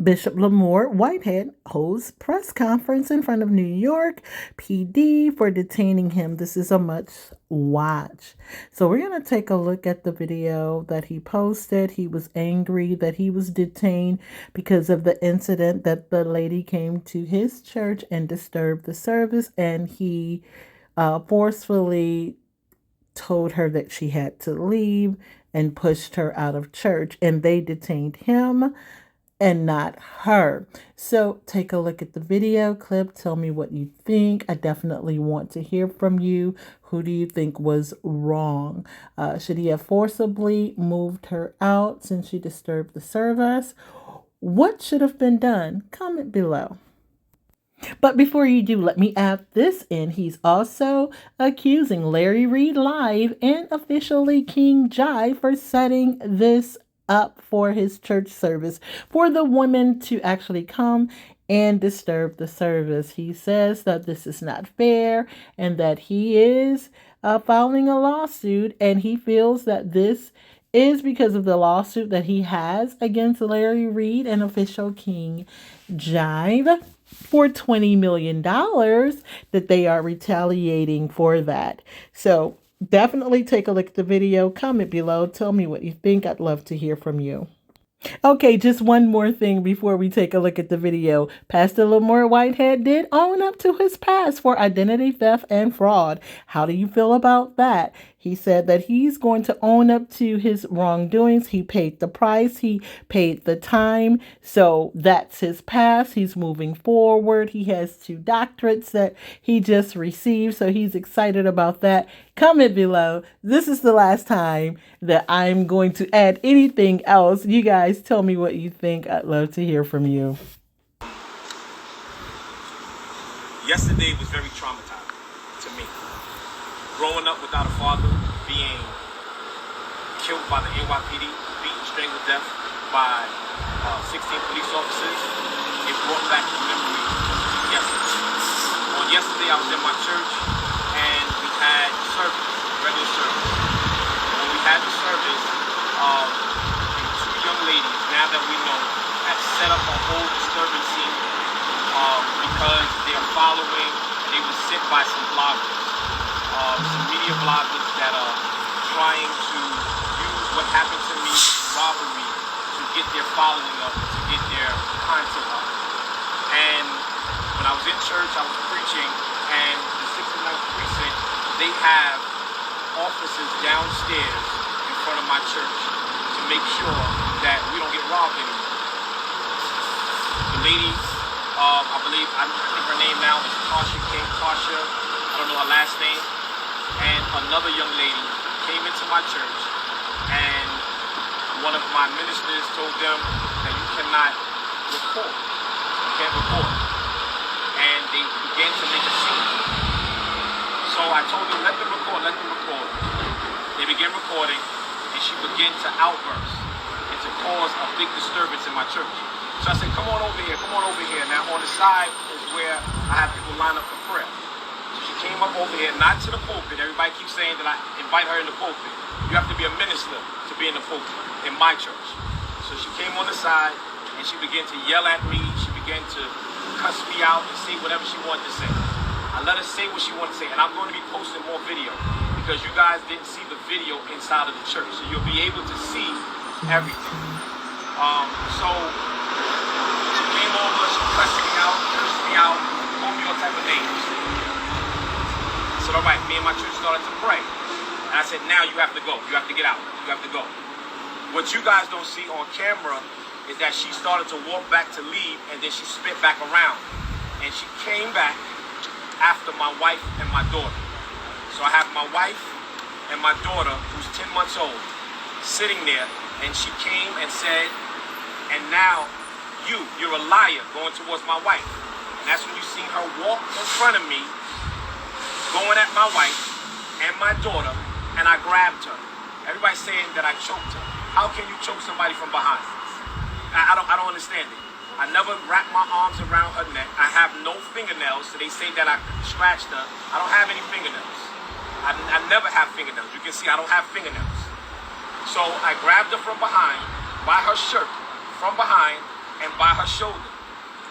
Bishop Lamor Whitehead holds press conference in front of New York PD for detaining him. This is a must watch. So we're going to take a look at the video that he posted. He was angry that he was detained because of the incident that the lady came to his church and disturbed the service, and he forcefully told her that she had to leave and pushed her out of church, and they detained him and not her. So take a look at the video clip. Tell me what you think. I definitely want to hear from you. Who do you think was wrong? Should he have forcibly moved her out since she disturbed the service? What should have been done? Comment below. But before you do, let me add this in. He's also accusing Larry Reid Live and officially King Jai for setting this up for his church service for the women to actually come and disturb the service. He says that this is not fair and that he is filing a lawsuit, and he feels that this is because of the lawsuit that he has against Larry Reid and official King Jive for $20 million that they are retaliating for that. So definitely take a look at the video. Comment below. Tell me what you think. I'd love to hear from you. Okay, just one more thing before we take a look at the video. Pastor Lamor Whitehead did own up to his past for identity theft and fraud. How do you feel about that? He said that he's going to own up to his wrongdoings. He paid the price. He paid the time. So that's his past. He's moving forward. He has 2 doctorates that he just received. So he's excited about that. Comment below. This is the last time that I'm going to add anything else. You guys tell me what you think. I'd love to hear from you. Yesterday was very traumatizing to me. Growing up without a father, being killed by the Nypd, beaten, strangled to death by 16 police officers, it brought back the memory of yesterday. On yesterday, I was in my church and we had service, regular service. When we had the service, 2 young ladies, now that we know, had set up a whole disturbance scene because they are following, and they were sent by some bloggers. Some media bloggers that are trying to use what happened to me, robbery, to get their following up, to get their content up. And when I was in church, I was preaching, and the 69th precinct, they have officers downstairs in front of my church to make sure that we don't get robbed anymore. The lady, I believe, I think her name now is Tasha, I don't know her last name. And another young lady came into my church, and one of my ministers told them that you cannot record. You can't record. And they began to make a scene. So I told them, let them record, let them record. They began recording, and she began to outburst and to cause a big disturbance in my church. So I said, come on over here, come on over here. Now on the side is where I have people line up for prayer. Came up over here, not to the pulpit. Everybody keeps saying that I invite her in the pulpit. You have to be a minister to be in the pulpit in my church. So she came on the side and she began to yell at me. She began to cuss me out and say whatever she wanted to say. I let her say what she wanted to say, and I'm going to be posting more video because you guys didn't see the video inside of the church, so you'll be able to see everything. So she came over, she cussed me out, called me all type of names. I said, all right, me and my church started to pray. And I said, now you have to go. You have to get out. You have to go. What you guys don't see on camera is that she started to walk back to leave, and then she spit back around. And she came back after my wife and my daughter. So I have my wife and my daughter, who's 10 months old, sitting there, and she came and said, and now you're a liar, going towards my wife. And that's when you seen her walk in front of me, going at my wife and my daughter, and I grabbed her. Everybody's saying that I choked her. How can you choke somebody from behind? I don't understand it. I never wrapped my arms around her neck. I have no fingernails, so they say that I scratched her. I don't have any fingernails. I never have fingernails. You can see I don't have fingernails. So I grabbed her from behind, by her shirt, from behind, and by her shoulder,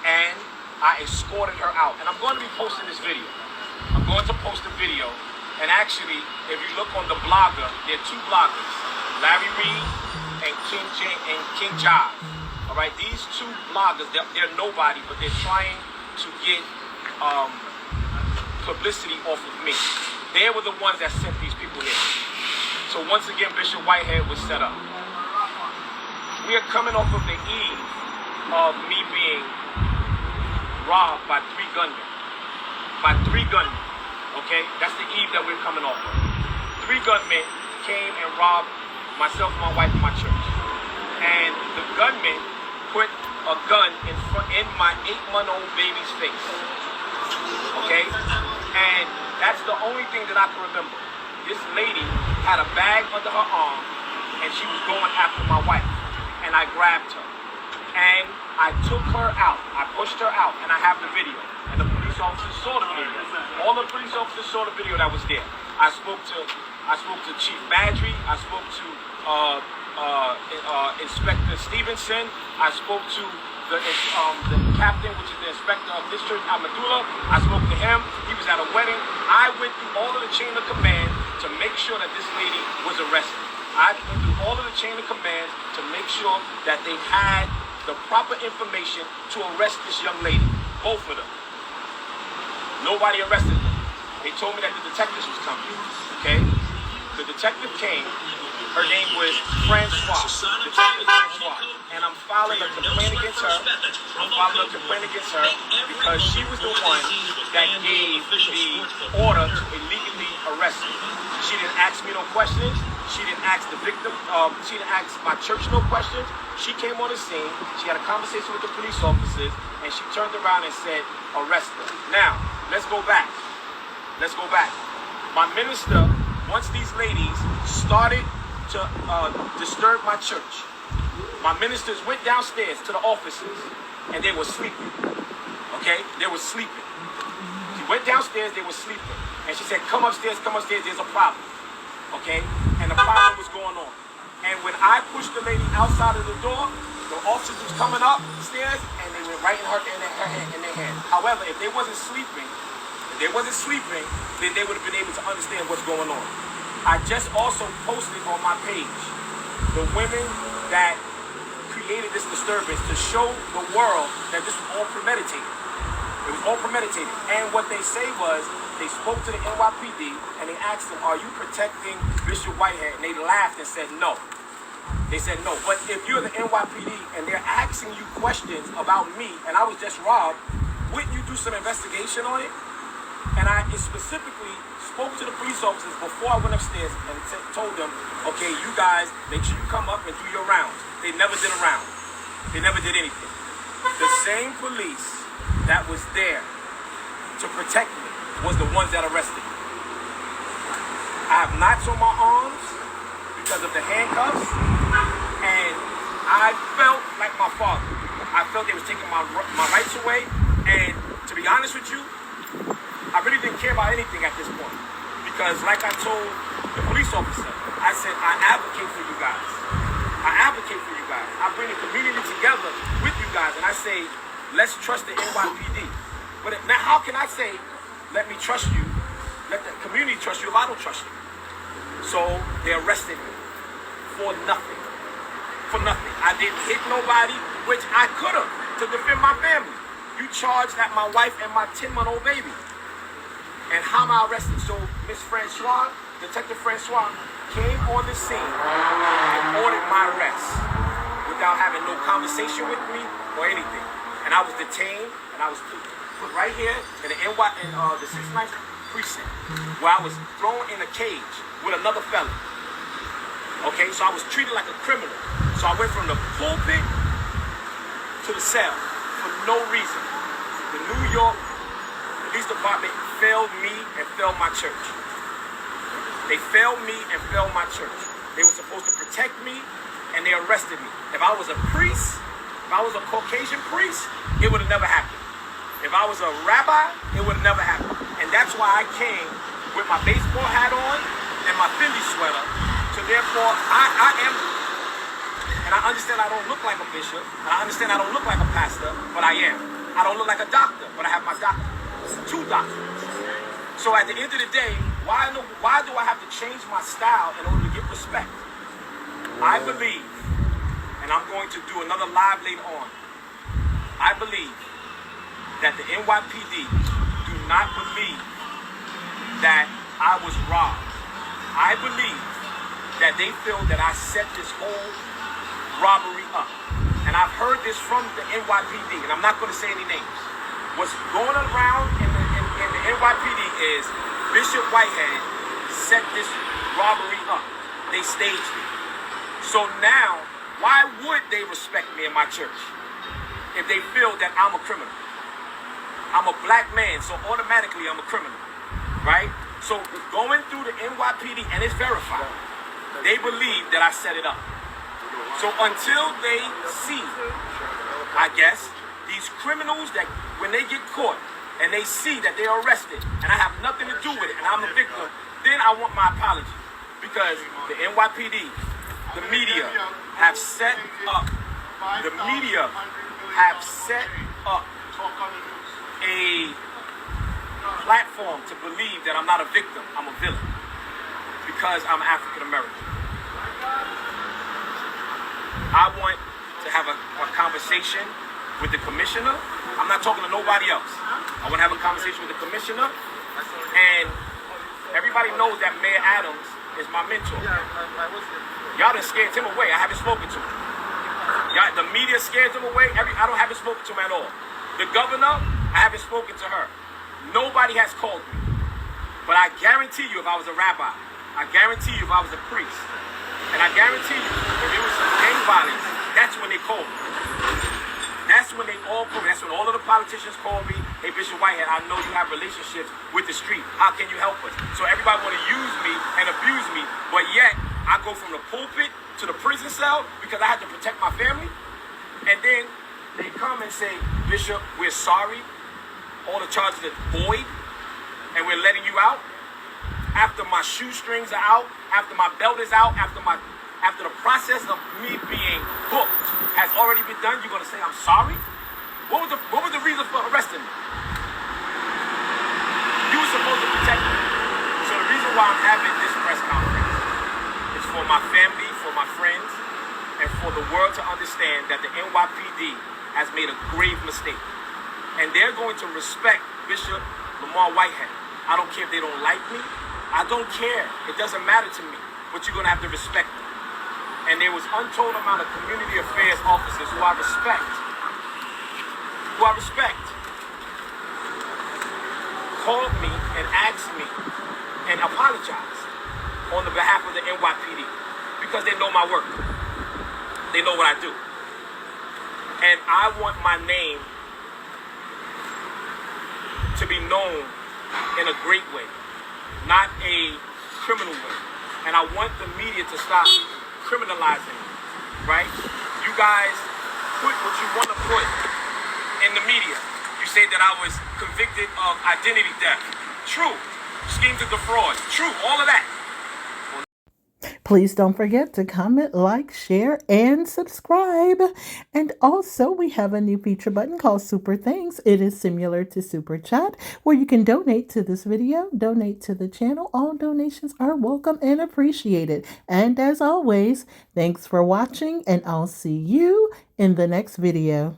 and I escorted her out. And I'm going to be posting this video. I'm going to post a video. And actually, if you look on the blogger, there are two bloggers, Larry Reed and King Jive. All right, these two bloggers, they're nobody, but they're trying to get publicity off of me. They were the ones that sent these people here. So once again, Bishop Whitehead was set up. We are coming off of the eve of me being robbed by 3 gunmen. Okay, that's the eve that we're coming off of. 3 gunmen came and robbed myself, my wife, and my church. And the gunmen put a gun in my 8-month-old baby's face. Okay, and that's the only thing that I can remember. This lady had a bag under her arm, and she was going after my wife. And I grabbed her, and I took her out. I pushed her out, and I have the video. And the police officers saw the video. All the police officers saw the video that was there. I spoke to Chief Badry. I spoke to Inspector Stevenson. I spoke to the captain, which is the inspector of this church, Amadullah. I spoke to him. He was at a wedding. I went through all of the chain of command to make sure that this lady was arrested. I went through all of the chain of command to make sure that they had the proper information to arrest this young lady. Both of them. Nobody arrested them. They told me that the detectives was coming. Okay? The detective came. Her name was Francois. Detective Francois. And I'm filing a complaint against her. Because she was the one that gave the order to illegally arrest me. She didn't ask me no questions. She didn't ask the victim. She didn't ask my church no questions. She came on the scene. She had a conversation with the police officers, and she turned around and said, "Arrest her." Now, let's go back. My minister, once these ladies started to disturb my church, my ministers went downstairs to the offices, and they were sleeping. Okay, they were sleeping. She went downstairs. They were sleeping, and she said, "Come upstairs. There's a problem." Okay, and the problem was going on. And when I pushed the lady outside of the door, the officers was coming up the stairs, and they went right in their hand. However, if they wasn't sleeping, then they would have been able to understand what's going on. I just also posted on my page the women that created this disturbance to show the world that this was all premeditated. It was all premeditated. And what they say was, they spoke to the NYPD and they asked them, "Are you protecting Bishop Whitehead?" And they laughed and said no. They said no. But if you're the NYPD and they're asking you questions about me and I was just robbed, wouldn't you do some investigation on it? And I specifically spoke to the police officers before I went upstairs and told them, "Okay, you guys, make sure you come up and do your rounds." They never did a round. They never did anything. The same police that was there to protect me was the ones that arrested me. I have knots on my arms because of the handcuffs, and I felt like my father. I felt they was taking my rights away, and to be honest with you, I really didn't care about anything at this point. Because like I told the police officer, I said, I advocate for you guys. I bring the community together with you guys, and I say, let's trust the NYPD. But now how can I say, let me trust you, let the community trust you if I don't trust you? So they arrested me for nothing. I didn't hit nobody, which I could have to defend my family. You charged at my wife and my 10-month-old baby. And how am I arrested? So Miss Francois, Detective Francois, came on the scene and ordered my arrest without having no conversation with me or anything. And I was detained, and I was put right here in the 69th precinct, where I was thrown in a cage with another felon. Okay, so I was treated like a criminal. So I went from the pulpit to the cell for no reason. The New York Police Department failed me and failed my church. They failed me and failed my church. They were supposed to protect me, and they arrested me. If I was a priest, if I was a Caucasian priest, it would have never happened. If I was a rabbi, it would have never happened. And that's why I came with my baseball hat on and my Philly sweater. So therefore, I am And I understand I don't look like a bishop, and I understand I don't look like a pastor, but I am. I don't look like a doctor, but I have my doctor. Two doctors. So at the end of the day, why do I have to change my style in order to get respect? I believe, and I'm going to do another live later on, I believe that the NYPD do not believe that I was robbed. I believe that they feel that I set this whole robbery up. And I've heard this from the NYPD, and I'm not going to say any names. What's going around in the NYPD is Bishop Whitehead set this robbery up. They staged it. So now, why would they respect me in my church if they feel that I'm a criminal? I'm a black man, so automatically I'm a criminal, right? So going through the NYPD, and it's verified, they believe that I set it up. So until they see, I guess, these criminals that when they get caught and they see that they're arrested and I have nothing to do with it and I'm a victim, then I want my apology. Because the NYPD, the media have set up, a platform to believe that I'm not a victim, I'm a villain, because I'm African American. I want to have a conversation with the commissioner. I'm not talking to nobody else. I want to have a conversation with the commissioner, and everybody knows that Mayor Adams is my mentor. Y'all done scared him away. I haven't spoken to him. The media scared him away. I haven't spoken to him at all. The governor, I haven't spoken to her. Nobody has called me. But I guarantee you, if I was a rabbi, I guarantee you if I was a priest, and I guarantee you if there was some gang violence, that's when they called me. That's when they all called me. That's when all of the politicians called me. Hey, Bishop Whitehead, I know you have relationships with the street. How can you help us? So everybody want to use me and abuse me, but yet I go from the pulpit to the prison cell because I had to protect my family. And then they come and say, Bishop, we're sorry. All the charges are void, and we're letting you out. After my shoestrings are out, after my belt is out, after the process of me being booked has already been done, you're gonna say I'm sorry? What was the reason for arresting me? You were supposed to protect me. So the reason why I'm having this press conference is for my family, for my friends, and for the world to understand that the NYPD has made a grave mistake. And they're going to respect Bishop Lamor Whitehead. I don't care if they don't like me. I don't care. It doesn't matter to me. But you're going to have to respect me. And there was untold amount of community affairs officers who I respect. Called me and asked me and apologized on the behalf of the NYPD because they know my work. They know what I do. And I want my name to be known in a great way, not a criminal way. And I want the media to stop criminalizing me, right? You guys put what you want to put in the media. You say that I was convicted of identity theft. True. Scheme to defraud. True. All of that. Please don't forget to comment, like, share, and subscribe. And also, we have a new feature button called Super Thanks. It is similar to Super Chat, where you can donate to this video, donate to the channel. All donations are welcome and appreciated. And as always, thanks for watching, and I'll see you in the next video.